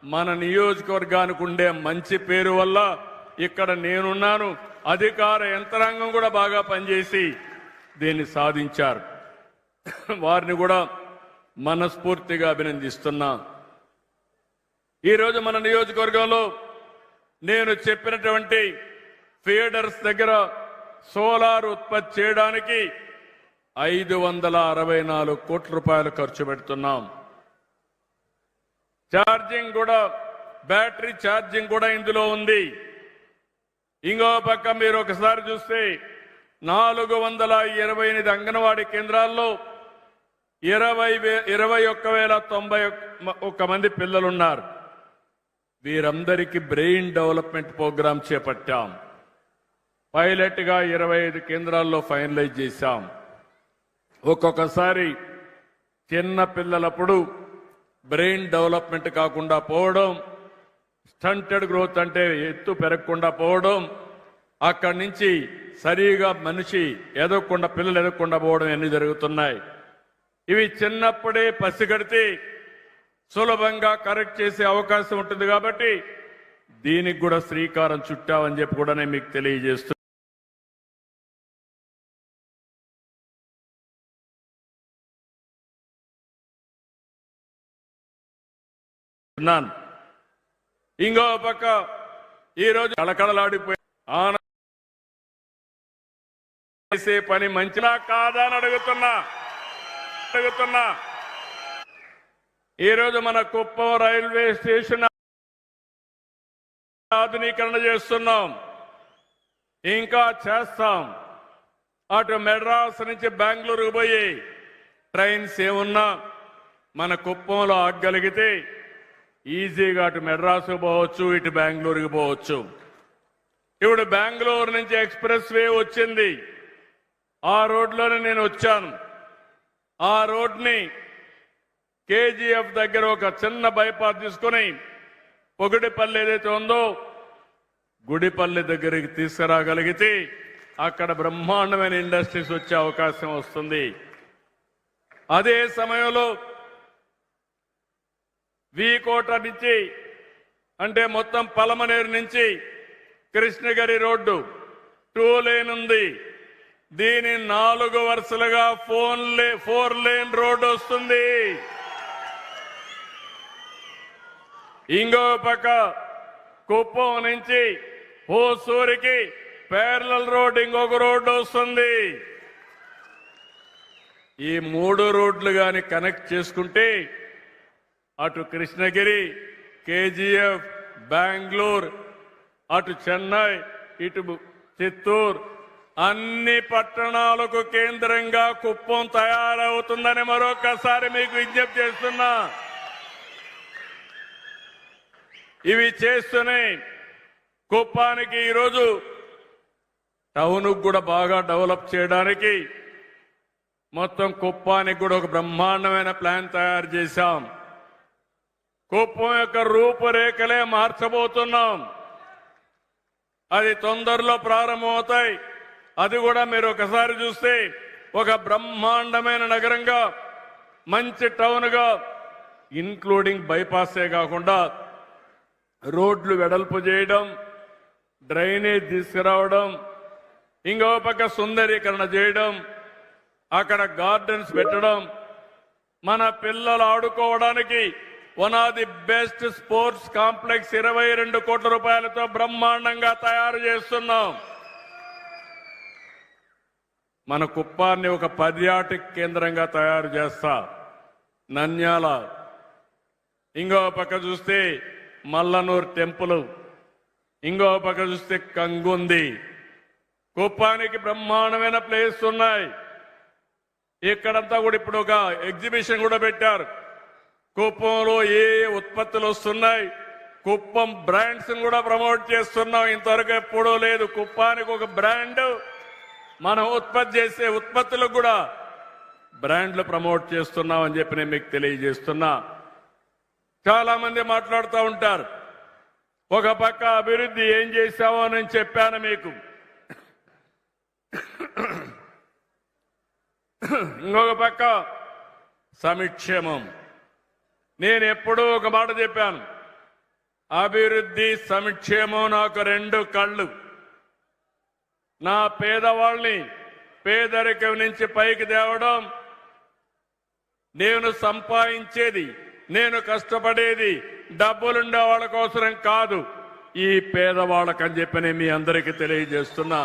మన నియోజకవర్గానికి ఉండే మంచి పేరు వల్ల ఇక్కడ నేనున్నాను. అధికార యంత్రాంగం కూడా బాగా పనిచేసి దీన్ని సాధించారు. వారిని కూడా మనస్ఫూర్తిగా అభినందిస్తున్నా. ఈరోజు మన నియోజకవర్గంలో నేను చెప్పినటువంటి ఫీడర్స్ దగ్గర సోలార్ ఉత్పత్తి చేయడానికి 564 కోట్ల రూపాయలు ఖర్చు పెడుతున్నాం. ఛార్జింగ్ కూడా, బ్యాటరీ ఛార్జింగ్ కూడా ఇందులో ఉంది. ఇంకో పక్క మీరు ఒకసారి చూస్తే 428 అంగన్వాడీ కేంద్రాల్లో 21,091 మంది పిల్లలున్నారు. వీరందరికీ బ్రెయిన్ డెవలప్మెంట్ ప్రోగ్రాం చేపట్టాం. పైలట్ గా 25 కేంద్రాల్లో ఫైనలైజ్ చేశాం. ఒక్కొక్కసారి చిన్న పిల్లలప్పుడు బ్రెయిన్ డెవలప్మెంట్ కాకుండా పోవడం, స్టంటెడ్ గ్రోత్ అంటే ఎత్తు పెరగకుండా పోవడం, అక్కడి నుంచి సరిగా మనిషి ఎదగకుండా, పిల్లలు ఎదగకుండా పోవడం అన్ని జరుగుతున్నాయి. ఇవి చిన్నప్పుడే పసిగడితే సులభంగా కరెక్ట్ చేసే అవకాశం ఉంటుంది. కాబట్టి దీనికి కూడా శ్రీకారం చుట్టామని చెప్పి కూడా నేను మీకు తెలియజేస్తున్నాను. ఇంకో పక్క ఈరోజు కళకళలాడిపోయి చేసే పని మంచిలా కాదా అని అడుగుతున్నా. ఈరోజు మన కుప్పం రైల్వే స్టేషన్ ఆధునీకరణ చేస్తున్నాం, ఇంకా చేస్తాం. అటు మెడ్రాస్ నుంచి బెంగళూరుకు పోయి ట్రైన్స్ ఏమున్నా మన కుప్పంలో ఆగగలిగితే ఈజీగా అటు మెడ్రాస్ పోవచ్చు, ఇటు బెంగళూరుకి పోవచ్చు. ఇప్పుడు బెంగళూరు నుంచి ఎక్స్ప్రెస్ వే వచ్చింది. ఆ రోడ్లోనే నేను వచ్చాను. ఆ రోడ్ని కేజీఎఫ్ దగ్గర ఒక చిన్న బైపాస్ తీసుకుని పొగిడిపల్లి ఏదైతే ఉందో గుడిపల్లి దగ్గరికి తీసుకురాగలిగితే అక్కడ బ్రహ్మాండమైన ఇండస్ట్రీస్ వచ్చే అవకాశం వస్తుంది. అదే సమయంలో వీకోట నుంచి అంటే మొత్తం పలమనేరు నుంచి కృష్ణగిరి రోడ్డు 2 లేన్ ఉంది. దీని 4 వరుసలుగా 4 లేన్ రోడ్డు వస్తుంది. ఇంకో పక్క కుప్పం నుంచి హోసూరికి ప్యారలల్ రోడ్ ఇంకొక రోడ్డు వస్తుంది. ఈ 3 రోడ్లు గాని కనెక్ట్ చేసుకుంటే అటు కృష్ణగిరి, కేజీఎఫ్, బెంగళూరు, అటు చెన్నై, ఇటు చిత్తూరు అన్ని పట్టణాలకు కేంద్రంగా కుప్పం తయారవుతుందని మరొకసారి మీకు విజ్ఞప్తి చేస్తున్నా. ఇవి చేస్తూనే కుప్పానికి ఈరోజు టౌన్ కూడా బాగా డెవలప్ చేయడానికి మొత్తం కుప్పానికి కూడా ఒక బ్రహ్మాండమైన ప్లాన్ తయారు చేశాం. కుప్పం యొక్క రూపురేఖలే మార్చబోతున్నాం. అది తొందరలో ప్రారంభమవుతాయి. అది కూడా మీరు ఒకసారి చూస్తే ఒక బ్రహ్మాండమైన నగరంగా, మంచి టౌన్గా, ఇన్క్లూడింగ్ బైపాసే కాకుండా రోడ్లు వెడల్పు చేయడం, డ్రైనేజ్ తీసుకురావడం, ఇంకో పక్క సుందరీకరణ చేయడం, అక్కడ గార్డెన్స్ పెట్టడం, మన పిల్లలు ఆడుకోవడానికి one of the best sports complex 22 కోట్ల రూపాయలతో బ్రహ్మాండంగా తయారు చేస్తున్నాం. మన కుప్పాన్ని ఒక పర్యాటక కేంద్రంగా తయారు చేస్తా. నంద్యాల, ఇంకో పక్క చూస్తే మల్లనూరు టెంపుల్, ఇంకో పక్క చూస్తే కంగుంది. కుప్పానికి బ్రహ్మాండమైన ప్లేస్ ఉన్నాయి. ఇక్కడంతా కూడా ఇప్పుడు ఒక ఎగ్జిబిషన్ కూడా పెట్టారు. కుప్పంలో ఏ ఉత్పత్తులు వస్తున్నాయి, కుప్పం బ్రాండ్స్ కూడా ప్రమోట్ చేస్తున్నాం. ఇంతవరకు ఎప్పుడూ లేదు. కుప్పానికి ఒక బ్రాండ్, మనం ఉత్పత్తి చేసే ఉత్పత్తులకు కూడా బ్రాండ్లు ప్రమోట్ చేస్తున్నాం అని చెప్పి నేను మీకు తెలియజేస్తున్నా. చాలా మంది మాట్లాడుతూ ఉంటారు. ఒక పక్క అభివృద్ధి ఏం చేశావో నేను చెప్పాను మీకు. ఇంకొక పక్క సంక్షేమం. నేను ఎప్పుడూ ఒక మాట చెప్పాను, అభివృద్ధి సంక్షేమం నాకు రెండు కళ్ళు. నా పేదవాళ్ళని పేదరికం నుంచి పైకి తేవడం, నేను సంపాదించేది, నేను కష్టపడేది డబ్బులుండే వాళ్ళ కోసరం కాదు, ఈ పేదవాళ్ళకని చెప్పి మీ అందరికీ తెలియజేస్తున్నా.